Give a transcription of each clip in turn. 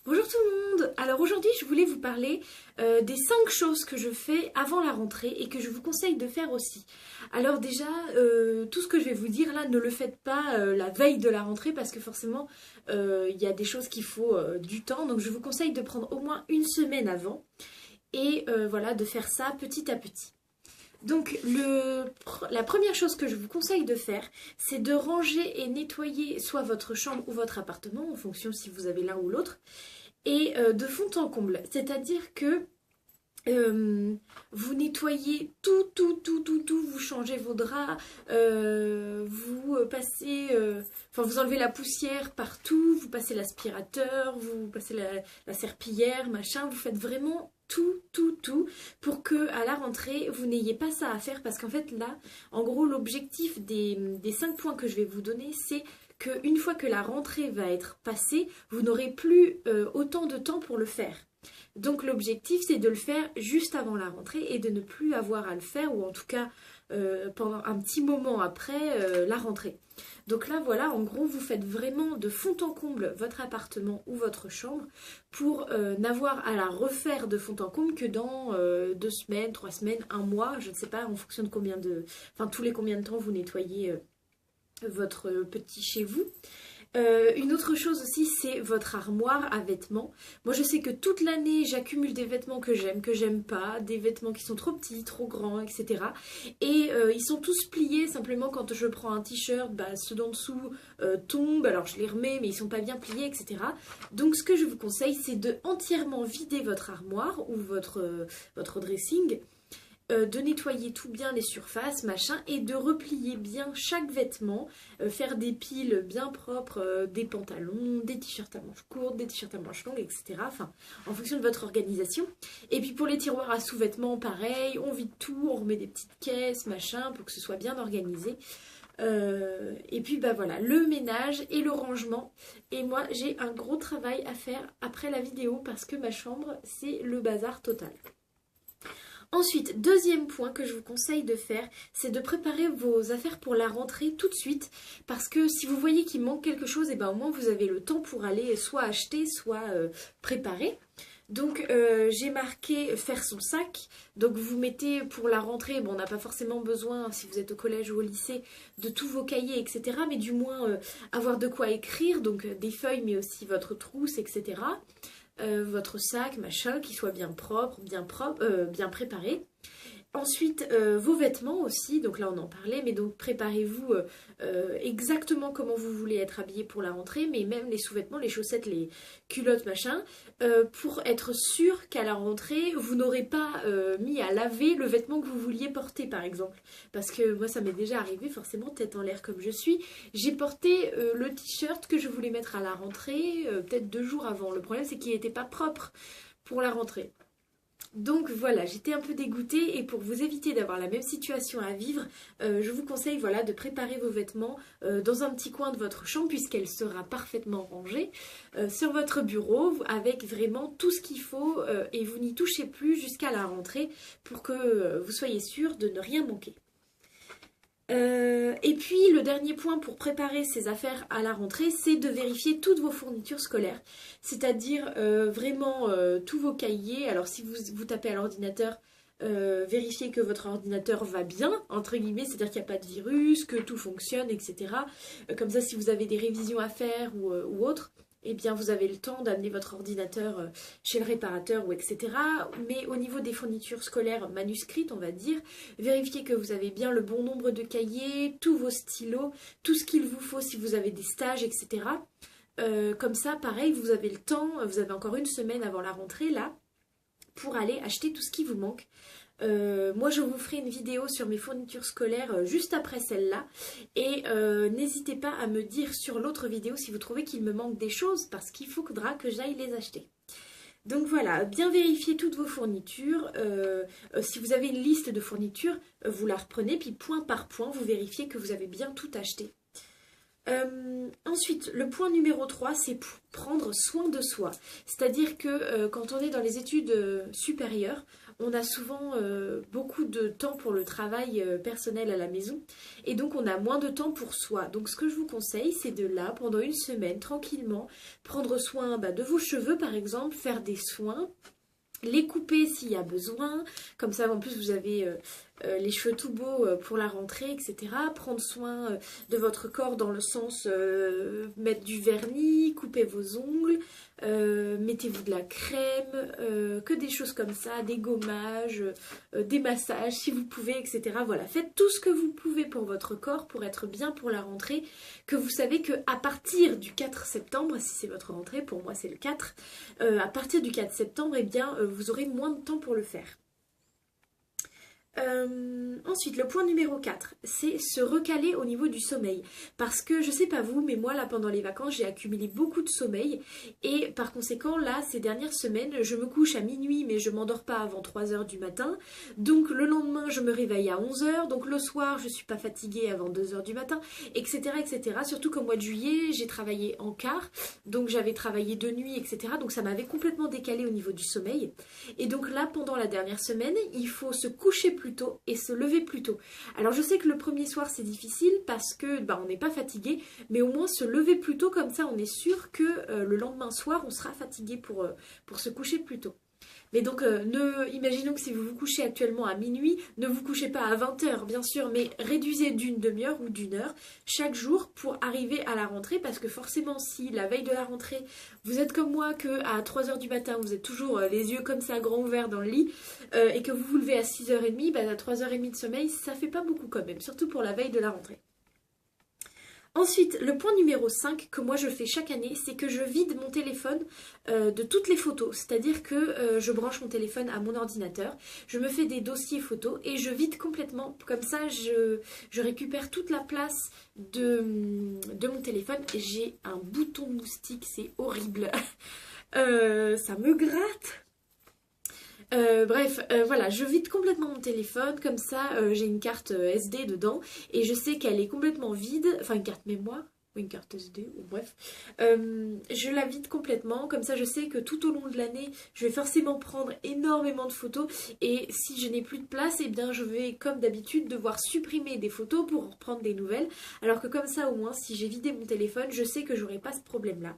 Bonjour tout le monde. Alors aujourd'hui je voulais vous parler des 5 choses que je fais avant la rentrée et que je vous conseille de faire aussi. Alors déjà tout ce que je vais vous dire là ne le faites pas la veille de la rentrée parce que forcément il y a des choses qu'il faut du temps. Donc je vous conseille de prendre au moins une semaine avant et voilà de faire ça petit à petit. Donc la première chose que je vous conseille de faire, c'est de ranger et nettoyer soit votre chambre ou votre appartement, en fonction si vous avez l'un ou l'autre, et de fond en comble. C'est-à-dire que vous nettoyez tout, vous changez vos draps, vous passez, enfin vous enlevez la poussière partout, vous passez l'aspirateur, vous passez la serpillière, machin, vous faites vraiment tout pour que à la rentrée vous n'ayez pas ça à faire parce qu'en fait là, en gros l'objectif des 5 points que je vais vous donner c'est qu'une fois que la rentrée va être passée, vous n'aurez plus autant de temps pour le faire. Donc l'objectif c'est de le faire juste avant la rentrée et de ne plus avoir à le faire ou en tout cas pendant un petit moment après la rentrée. Donc là voilà, en gros vous faites vraiment de fond en comble votre appartement ou votre chambre pour n'avoir à la refaire de fond en comble que dans 2 semaines, 3 semaines, un mois, je ne sais pas en fonction de combien de... Enfin tous les combien de temps vous nettoyez votre petit chez vous. Une autre chose aussi, c'est votre armoire à vêtements. Moi, je sais que toute l'année, j'accumule des vêtements que j'aime pas, des vêtements qui sont trop petits, trop grands, etc. Et ils sont tous pliés, simplement quand je prends un t-shirt, bah, ceux d'en dessous tombent, alors je les remets, mais ils sont pas bien pliés, etc. Donc, ce que je vous conseille, c'est de entièrement vider votre armoire ou votre dressing, de nettoyer tout bien les surfaces, machin, et de replier bien chaque vêtement, faire des piles bien propres, des pantalons, des t-shirts à manches courtes, des t-shirts à manches longues, etc. Enfin, en fonction de votre organisation. Et puis pour les tiroirs à sous-vêtements, pareil, on vide tout, on remet des petites caisses, machin, pour que ce soit bien organisé. Et puis bah voilà, le ménage et le rangement. Et moi, j'ai un gros travail à faire après la vidéo parce que ma chambre, c'est le bazar total. Ensuite, deuxième point que je vous conseille de faire, c'est de préparer vos affaires pour la rentrée tout de suite. Parce que si vous voyez qu'il manque quelque chose, et ben au moins vous avez le temps pour aller soit acheter, soit préparer. Donc j'ai marqué faire son sac. Donc vous mettez pour la rentrée, bon on n'a pas forcément besoin, si vous êtes au collège ou au lycée, de tous vos cahiers, etc. Mais du moins avoir de quoi écrire, donc des feuilles mais aussi votre trousse, etc. Votre sac, machin, qui soit bien propre, bien préparé. Ensuite, vos vêtements aussi, donc là on en parlait, mais donc préparez-vous exactement comment vous voulez être habillé pour la rentrée, mais même les sous-vêtements, les chaussettes, les culottes, machin, pour être sûr qu'à la rentrée, vous n'aurez pas mis à laver le vêtement que vous vouliez porter, par exemple. Parce que moi, ça m'est déjà arrivé, forcément, tête en l'air comme je suis. J'ai porté le t-shirt que je voulais mettre à la rentrée, peut-être 2 jours avant. Le problème, c'est qu'il n'était pas propre pour la rentrée. Donc voilà, j'étais un peu dégoûtée et pour vous éviter d'avoir la même situation à vivre, je vous conseille voilà, de préparer vos vêtements dans un petit coin de votre chambre puisqu'elle sera parfaitement rangée sur votre bureau avec vraiment tout ce qu'il faut et vous n'y touchez plus jusqu'à la rentrée pour que vous soyez sûr de ne rien manquer. Et puis le dernier point pour préparer ces affaires à la rentrée, c'est de vérifier toutes vos fournitures scolaires. C'est-à-dire vraiment tous vos cahiers. Alors si vous tapez à l'ordinateur, vérifiez que votre ordinateur va bien, entre guillemets, c'est-à-dire qu'il n'y a pas de virus, que tout fonctionne, etc. Comme ça, si vous avez des révisions à faire ou autre, eh bien vous avez le temps d'amener votre ordinateur chez le réparateur ou etc. Mais au niveau des fournitures scolaires manuscrites, on va dire, vérifiez que vous avez bien le bon nombre de cahiers, tous vos stylos, tout ce qu'il vous faut si vous avez des stages, etc. Comme ça, pareil, vous avez le temps, vous avez encore une semaine avant la rentrée là, pour aller acheter tout ce qui vous manque. Moi je vous ferai une vidéo sur mes fournitures scolaires juste après celle-là et n'hésitez pas à me dire sur l'autre vidéo si vous trouvez qu'il me manque des choses parce qu'il faudra que j'aille les acheter. Donc voilà, bien vérifier toutes vos fournitures. Si vous avez une liste de fournitures, vous la reprenez puis point par point vous vérifiez que vous avez bien tout acheté. Ensuite, le point numéro 3, c'est prendre soin de soi. C'est-à-dire que quand on est dans les études supérieures, on a souvent beaucoup de temps pour le travail personnel à la maison et donc on a moins de temps pour soi. Donc ce que je vous conseille, c'est de là, pendant une semaine, tranquillement, prendre soin de vos cheveux par exemple, faire des soins, les couper s'il y a besoin, comme ça en plus vous avez les cheveux tout beaux pour la rentrée, etc. Prendre soin de votre corps dans le sens mettre du vernis, couper vos ongles, mettez-vous de la crème, que des choses comme ça, des gommages, des massages si vous pouvez, etc. Voilà, faites tout ce que vous pouvez pour votre corps pour être bien pour la rentrée, que vous savez que à partir du 4 septembre, si c'est votre rentrée, pour moi c'est le 4, à partir du 4 septembre, eh bien, vous aurez moins de temps pour le faire. Ensuite, le point numéro 4, c'est se recaler au niveau du sommeil. Parce que je sais pas vous, mais moi là pendant les vacances, j'ai accumulé beaucoup de sommeil. Et par conséquent, là, ces dernières semaines, je me couche à minuit, mais je m'endors pas avant 3 heures du matin. Donc le lendemain, je me réveille à 11 heures. Donc le soir, je suis pas fatiguée avant 2 heures du matin, etc. etc. Surtout qu'au mois de juillet, j'ai travaillé en quart. Donc j'avais travaillé de nuit, etc. Donc ça m'avait complètement décalé au niveau du sommeil. Et donc là, pendant la dernière semaine, il faut se coucher plus tôt et se lever plus tôt. Alors je sais que le premier soir c'est difficile parce que on n'est pas fatigué, mais au moins se lever plus tôt, comme ça on est sûr que le lendemain soir on sera fatigué pour se coucher plus tôt. Mais donc, imaginons que si vous vous couchez actuellement à minuit, ne vous couchez pas à 20 heures, bien sûr, mais réduisez d'une demi-heure ou d'une heure chaque jour pour arriver à la rentrée, parce que forcément, si la veille de la rentrée, vous êtes comme moi, que à 3 heures du matin, vous êtes toujours les yeux comme ça, grands ouverts dans le lit, et que vous vous levez à 6h30, à 3h30 de sommeil, ça fait pas beaucoup quand même, surtout pour la veille de la rentrée. Ensuite, le point numéro 5 que moi je fais chaque année, c'est que je vide mon téléphone de toutes les photos. C'est-à-dire que je branche mon téléphone à mon ordinateur, je me fais des dossiers photos et je vide complètement. Comme ça, je récupère toute la place de mon téléphone. J'ai un bouton moustique, c'est horrible. Ça me gratte. Bref, voilà, je vide complètement mon téléphone, comme ça j'ai une carte SD dedans et je sais qu'elle est complètement vide, enfin une carte mémoire, ou une carte SD, ou bref, je la vide complètement, comme ça je sais que tout au long de l'année je vais forcément prendre énormément de photos et si je n'ai plus de place, eh bien je vais comme d'habitude devoir supprimer des photos pour en reprendre des nouvelles, alors que comme ça au moins si j'ai vidé mon téléphone, je sais que j'aurai pas ce problème-là.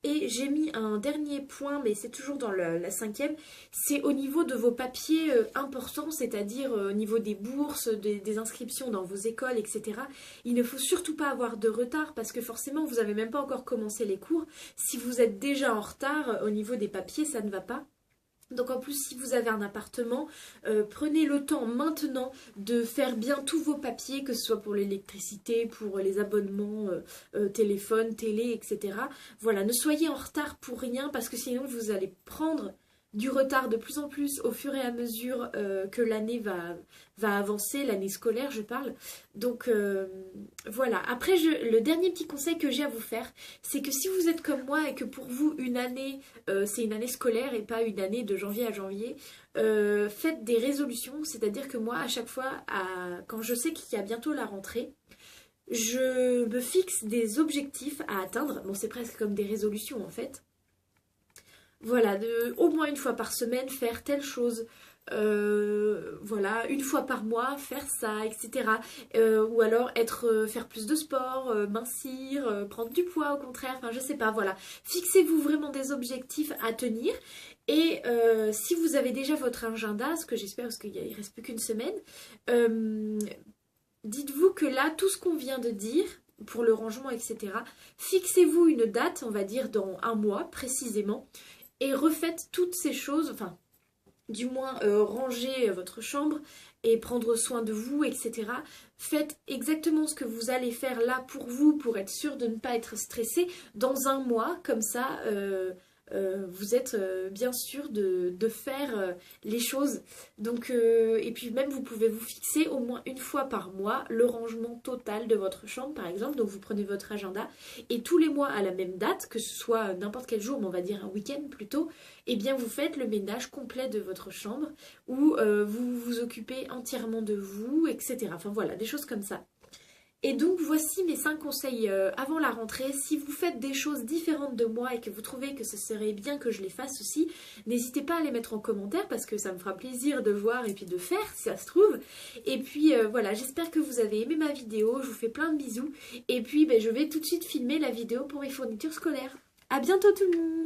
Et j'ai mis un dernier point, mais c'est toujours dans la cinquième, c'est au niveau de vos papiers importants, c'est-à-dire au niveau des bourses, des inscriptions dans vos écoles, etc. Il ne faut surtout pas avoir de retard parce que forcément vous n'avez même pas encore commencé les cours. Si vous êtes déjà en retard au niveau des papiers, ça ne va pas. Donc en plus, si vous avez un appartement, prenez le temps maintenant de faire bien tous vos papiers, que ce soit pour l'électricité, pour les abonnements, téléphone, télé, etc. Voilà, ne soyez en retard pour rien parce que sinon vous allez prendre du retard de plus en plus au fur et à mesure que l'année va avancer, l'année scolaire je parle. Donc voilà, après le dernier petit conseil que j'ai à vous faire, c'est que si vous êtes comme moi et que pour vous une année c'est une année scolaire et pas une année de janvier à janvier, faites des résolutions, c'est-à-dire que moi à chaque fois, quand je sais qu'il y a bientôt la rentrée, je me fixe des objectifs à atteindre, bon c'est presque comme des résolutions en fait. Voilà, au moins une fois par semaine, faire telle chose. Voilà, une fois par mois, faire ça, etc. Ou alors faire plus de sport, mincir, prendre du poids au contraire, enfin je sais pas, voilà. Fixez-vous vraiment des objectifs à tenir. Et si vous avez déjà votre agenda, ce que j'espère parce qu'il ne reste plus qu'une semaine, dites-vous que là, tout ce qu'on vient de dire, pour le rangement, etc., fixez-vous une date, on va dire dans un mois précisément, et refaites toutes ces choses, enfin, du moins ranger votre chambre et prendre soin de vous, etc. Faites exactement ce que vous allez faire là pour vous, pour être sûr de ne pas être stressé dans un mois, comme ça vous êtes bien sûr de faire les choses. Donc, et puis même vous pouvez vous fixer au moins une fois par mois le rangement total de votre chambre par exemple. Donc vous prenez votre agenda et tous les mois à la même date, que ce soit n'importe quel jour, mais on va dire un week-end plutôt, et bien vous faites le ménage complet de votre chambre où vous vous occupez entièrement de vous, etc. Enfin voilà, des choses comme ça. Et donc voici mes 5 conseils avant la rentrée. Si vous faites des choses différentes de moi et que vous trouvez que ce serait bien que je les fasse aussi, n'hésitez pas à les mettre en commentaire parce que ça me fera plaisir de voir et puis de faire si ça se trouve. Et puis voilà, j'espère que vous avez aimé ma vidéo, je vous fais plein de bisous. Et puis je vais tout de suite filmer la vidéo pour mes fournitures scolaires. À bientôt tout le monde!